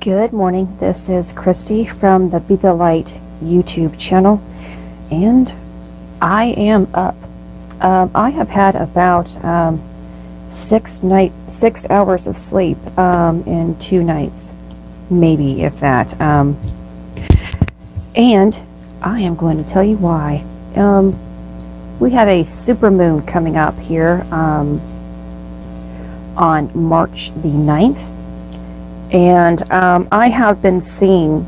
Good morning. This is Christy from the Be the Light YouTube channel, and I am up. I have had about 6 hours of sleep in 2 nights, maybe if that. And I am going to tell you why. We have a supermoon coming up here on March the 9th. And I have been seeing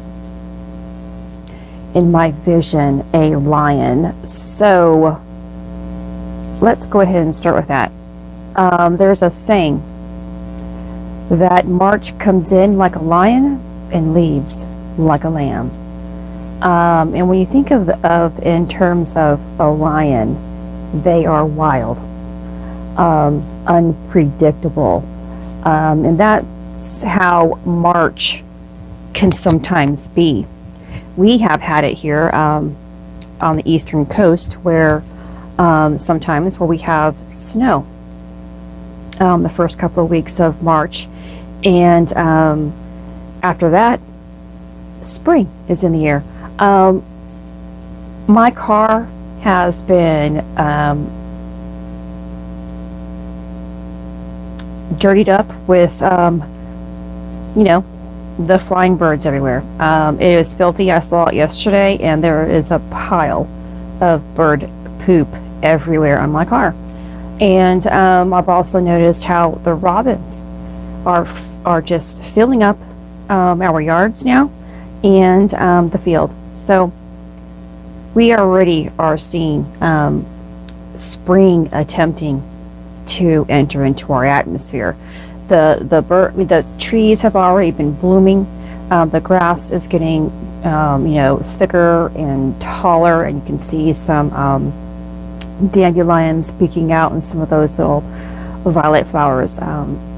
in my vision a lion. So let's go ahead and start with that. There's a saying that March comes in like a lion and leaves like a lamb. And when you think of in terms of a lion, they are wild, unpredictable, and that's how March can sometimes be. We have had it here on the eastern coast where sometimes we have snow the first couple of weeks of March, and after that spring is in the air. My car has been dirtied up with the flying birds everywhere. It is filthy. I saw it yesterday, and there is a pile of bird poop everywhere on my car. And I've also noticed how the robins are just filling up our yards now and the field. So we already are seeing spring attempting to enter into our atmosphere. The trees have already been blooming. The grass is getting thicker and taller, and you can see some dandelions peeking out and some of those little violet flowers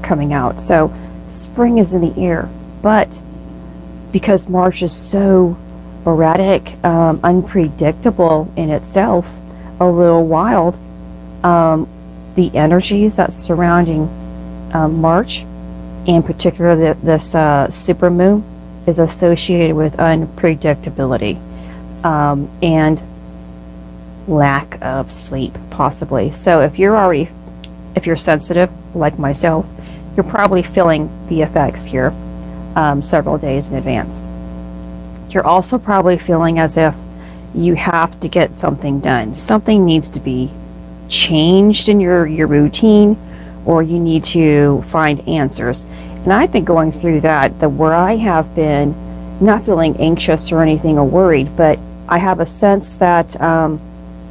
coming out. So spring is in the air, but because March is so erratic, unpredictable in itself, a little wild, the energies that's surrounding March, in particular this supermoon, is associated with unpredictability and lack of sleep, possibly. So if you're sensitive like myself, you're probably feeling the effects here several days in advance. You're also probably feeling as if you have to get something done. Something needs to be changed in your routine, or you need to find answers. And I've been going through that where I have been not feeling anxious or anything or worried, but I have a sense that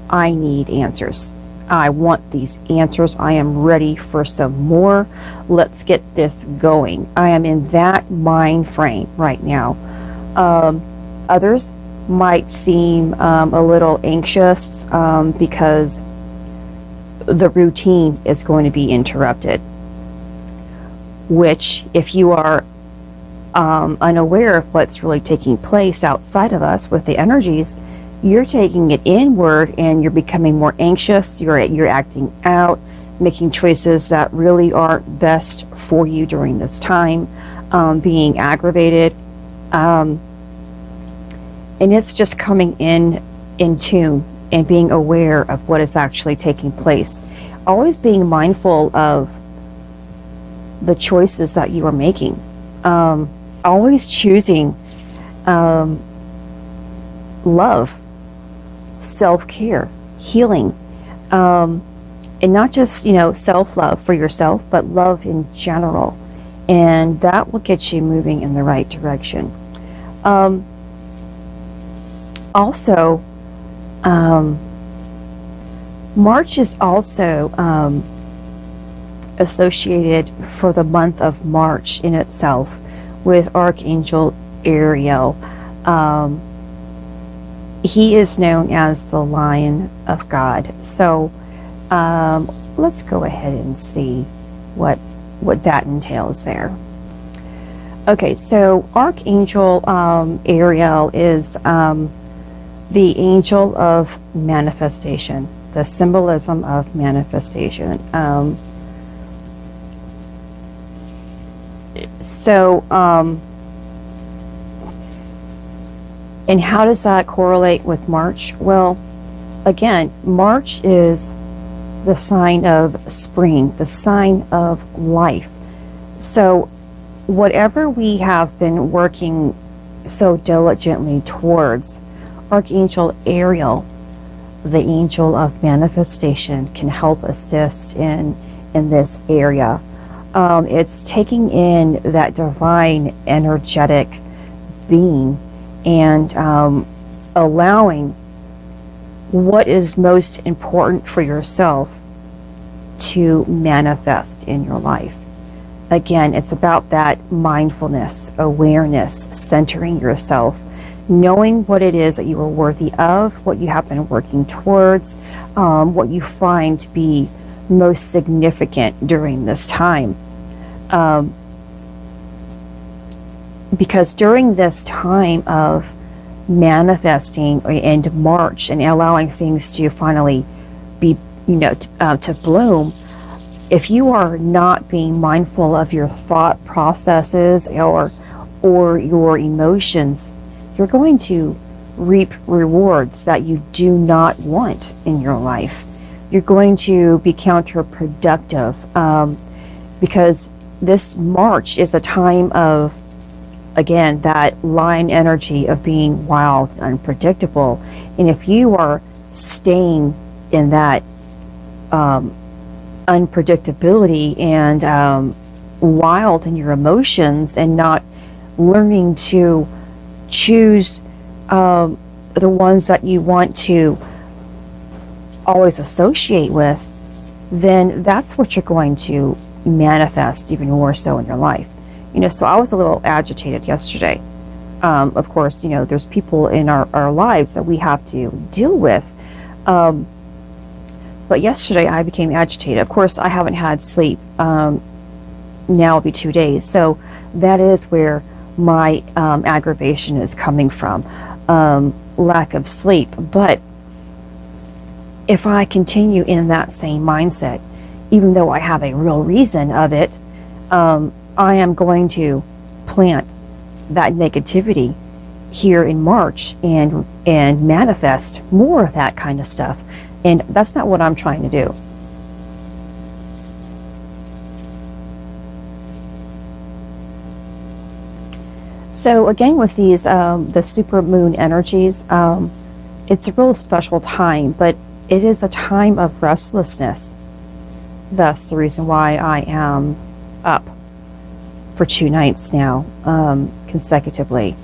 I need answers. I want these answers. I am ready for some more. Let's get this going. I am in that mind frame right now. Others might seem a little anxious because the routine is going to be interrupted, which, if you are unaware of what's really taking place outside of us with the energies, you're taking it inward and you're becoming more anxious. You're acting out, making choices that really aren't best for you during this time, being aggravated, and it's just coming in tune and being aware of what is actually taking place. Always being mindful of the choices that you are making. Always choosing love, self-care, healing, and not just self-love for yourself, but love in general. And that will get you moving in the right direction. Also, March is also associated for the month of March in itself with Archangel Ariel. He is known as the Lion of God. So let's go ahead and see what that entails there. Okay, so Archangel Ariel is the angel of manifestation, the symbolism of manifestation. And how does that correlate with March? Well, again, March is the sign of spring, the sign of life. So whatever we have been working so diligently towards, Archangel Ariel, the angel of manifestation, can help assist in this area. It's taking in that divine energetic being and allowing what is most important for yourself to manifest in your life. Again, it's about that mindfulness, awareness, centering yourself, knowing what it is that you are worthy of, what you have been working towards, what you find to be most significant during this time. Because during this time of manifesting and March and allowing things to finally be, to bloom, if you are not being mindful of your thought processes or your emotions, you're going to reap rewards that you do not want in your life. You're going to be counterproductive because this March is a time of, again, that line energy of being wild and unpredictable. And if you are staying in that unpredictability and wild in your emotions and not learning to choose the ones that you want to always associate with, then that's what you're going to manifest even more so in your life. So I was a little agitated yesterday. Of course, there's people in our lives that we have to deal with. But yesterday I became agitated. Of course, I haven't had sleep. Now it'll be 2 days. So that is where my aggravation is coming from. Lack of sleep. But if I continue in that same mindset, even though I have a real reason of it, I am going to plant that negativity here in March and manifest more of that kind of stuff. And that's not what I'm trying to do. So again, with these, the supermoon energies, it's a real special time, but it is a time of restlessness. Thus the reason why I am up for 2 nights now, consecutively.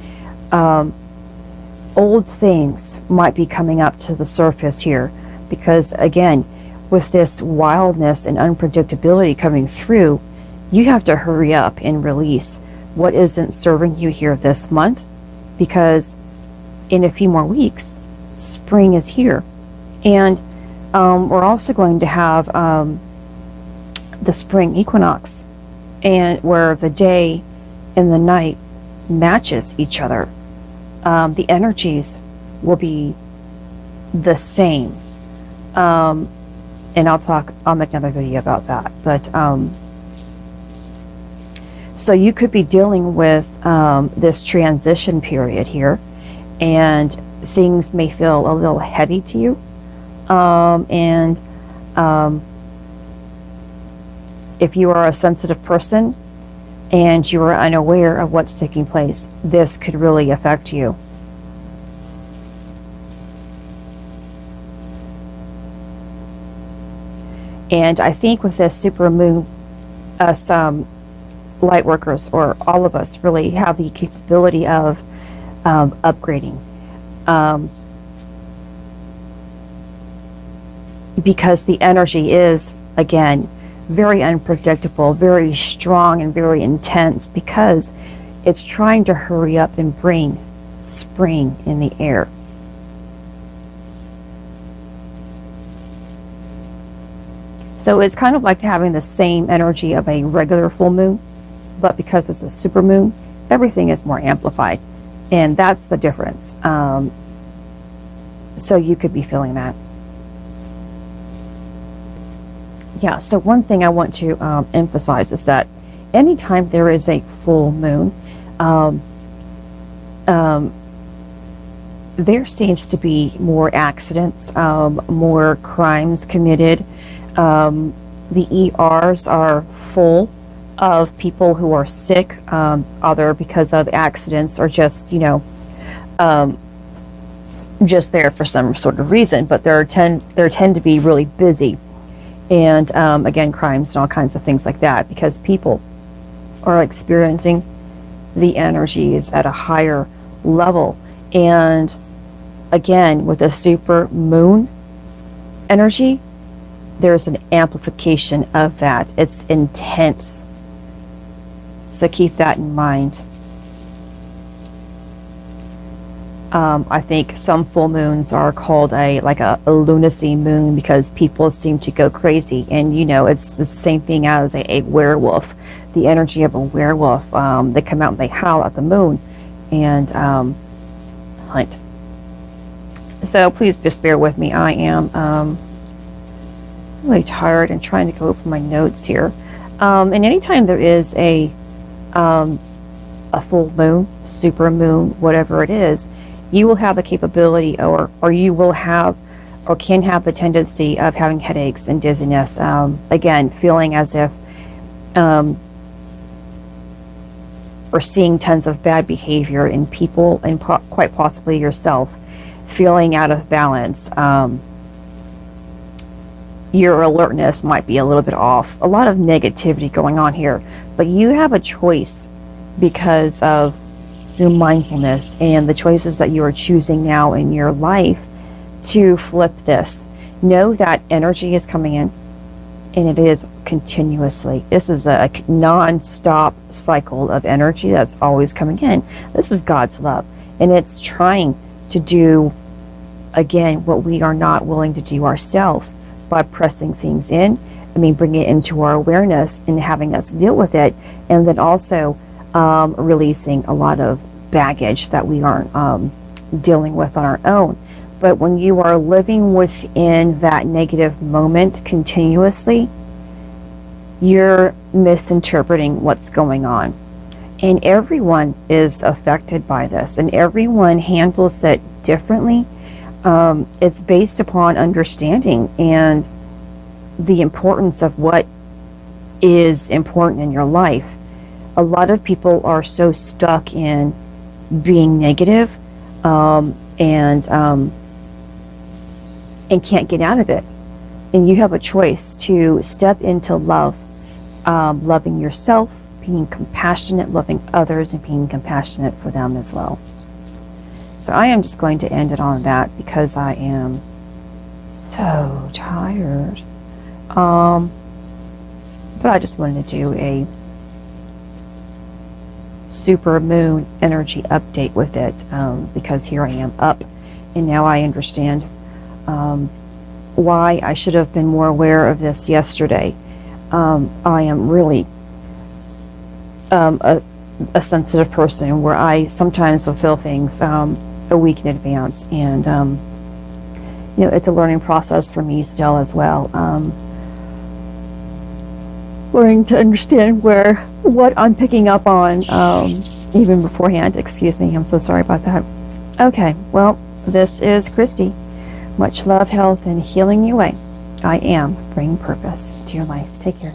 Old things might be coming up to the surface here, because again, with this wildness and unpredictability coming through, you have to hurry up and release what isn't serving you here this month, because in a few more weeks, spring is here. And we're also going to have the spring equinox, and where the day and the night matches each other. The energies will be the same. And I'll make another video about that. But so you could be dealing with this transition period here, and things may feel a little heavy to you. If you are a sensitive person and you are unaware of what's taking place, this could really affect you. And I think with this supermoon, us light workers, or all of us, really have the capability of upgrading. Because the energy is, again, very unpredictable, very strong, and very intense, because it's trying to hurry up and bring spring in the air. So it's kind of like having the same energy of a regular full moon, but because it's a super moon, everything is more amplified. And that's the difference. So you could be feeling that. Yeah, so one thing I want to emphasize is that anytime there is a full moon, there seems to be more accidents, more crimes committed. The ERs are full of people who are sick, either because of accidents or just, just there for some sort of reason. But there tend to be really busy, and again, crimes and all kinds of things like that, because people are experiencing the energies at a higher level. And again, with the super moon energy, there's an amplification of that. It's intense. So keep that in mind. I think some full moons are called a lunacy moon, because people seem to go crazy. And it's the same thing as a werewolf. The energy of a werewolf. They come out and they howl at the moon and hunt. So please just bear with me. I am really tired and trying to go over my notes here. And anytime there is a full moon, super moon, whatever it is, you will have the capability, or you will have, or can have the tendency of having headaches and dizziness. Again, feeling as if, or seeing tons of bad behavior in people, and quite possibly yourself, feeling out of balance. Your alertness might be a little bit off. A lot of negativity going on here, but you have a choice because of your mindfulness and the choices that you are choosing now in your life to flip this. Know that energy is coming in, and it is continuously. This is a non-stop cycle of energy that's always coming in. This is God's love, and it's trying to do, again, what we are not willing to do ourselves, by pressing things in. Bringing it into our awareness and having us deal with it, and then also releasing a lot of baggage that we aren't dealing with on our own. But when you are living within that negative moment continuously, you're misinterpreting what's going on. And everyone is affected by this, and everyone handles it differently. It's based upon understanding and the importance of what is important in your life. A lot of people are so stuck in being negative, and can't get out of it. And you have a choice to step into love, loving yourself, being compassionate, loving others, and being compassionate for them as well. So I am just going to end it on that, because I am so tired. But I just wanted to do a super moon energy update with it, because here I am up, and now I understand why I should have been more aware of this yesterday. I am really a sensitive person, where I sometimes will feel things a week in advance, and it's a learning process for me still as well. Learning to understand what I'm picking up on, even beforehand. Excuse me, I'm so sorry about that. Okay, well, this is Christy. Much love, health, and healing your way. I am bringing purpose to your life. Take care.